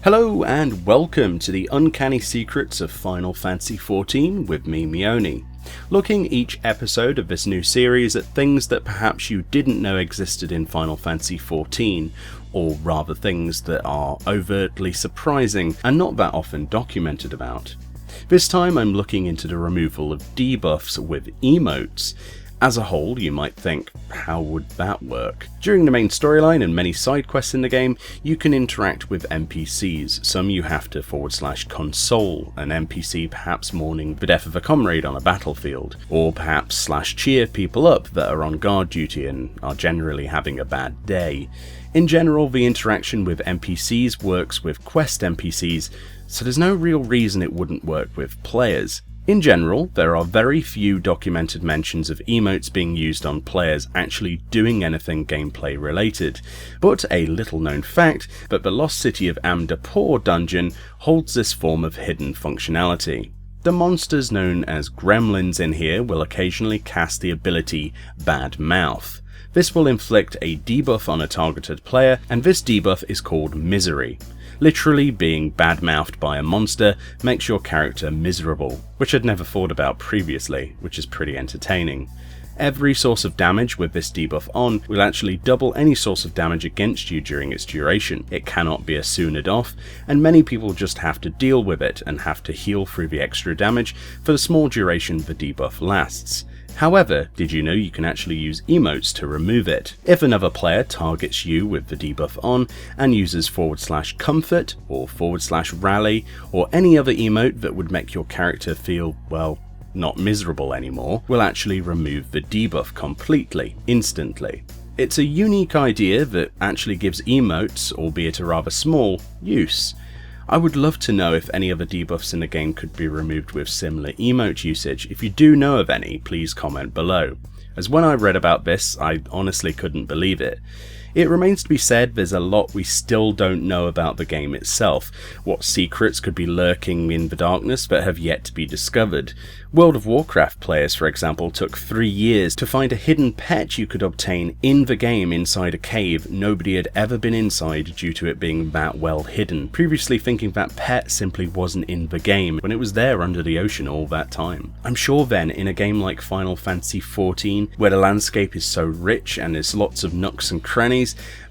Hello and welcome to the Uncanny Secrets of Final Fantasy XIV with me, Meoni. Looking each episode of this new series at things that perhaps you didn't know existed in Final Fantasy XIV, or rather things that are overtly surprising and not that often documented about. This time I'm looking into the removal of debuffs with emotes. As a whole, you might think, how would that work? During the main storyline and many side quests in the game, you can interact with NPCs. Some you have to /console an NPC perhaps mourning the death of a comrade on a battlefield, or perhaps /cheer people up that are on guard duty and are generally having a bad day. In general, the interaction with NPCs works with quest NPCs, so there's no real reason it wouldn't work with players. In general, there are very few documented mentions of emotes being used on players actually doing anything gameplay related, but a little known fact that the Lost City of Amdapor dungeon holds this form of hidden functionality. The monsters known as gremlins in here will occasionally cast the ability Bad Mouth. This will inflict a debuff on a targeted player, and this debuff is called Misery. Literally, being bad-mouthed by a monster makes your character miserable, which I'd never thought about previously, which is pretty entertaining. Every source of damage with this debuff on will actually double any source of damage against you during its duration. It cannot be assumed off, and many people just have to deal with it and have to heal through the extra damage for the small duration the debuff lasts. However, did you know you can actually use emotes to remove it? If another player targets you with the debuff on and uses /comfort or /rally or any other emote that would make your character feel, well, not miserable anymore, will actually remove the debuff completely, instantly. It's a unique idea that actually gives emotes, albeit a rather small, use. I would love to know if any other debuffs in the game could be removed with similar emote usage. If you do know of any, please comment below, as when I read about this, I honestly couldn't believe it. It remains to be said there's a lot we still don't know about the game itself, what secrets could be lurking in the darkness that have yet to be discovered. World of Warcraft players, for example, took 3 years to find a hidden pet you could obtain in the game inside a cave nobody had ever been inside due to it being that well hidden, previously thinking that pet simply wasn't in the game when it was there under the ocean all that time. I'm sure then, in a game like Final Fantasy XIV, where the landscape is so rich and there's lots of nooks and crannies,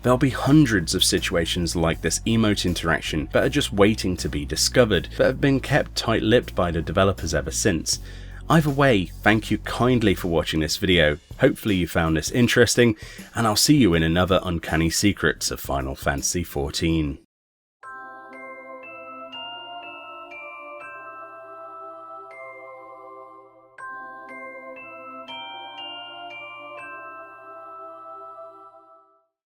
there'll be hundreds of situations like this emote interaction that are just waiting to be discovered, that have been kept tight-lipped by the developers ever since. Either way, thank you kindly for watching this video. Hopefully you found this interesting, and I'll see you in another Uncanny Secrets of Final Fantasy XIV.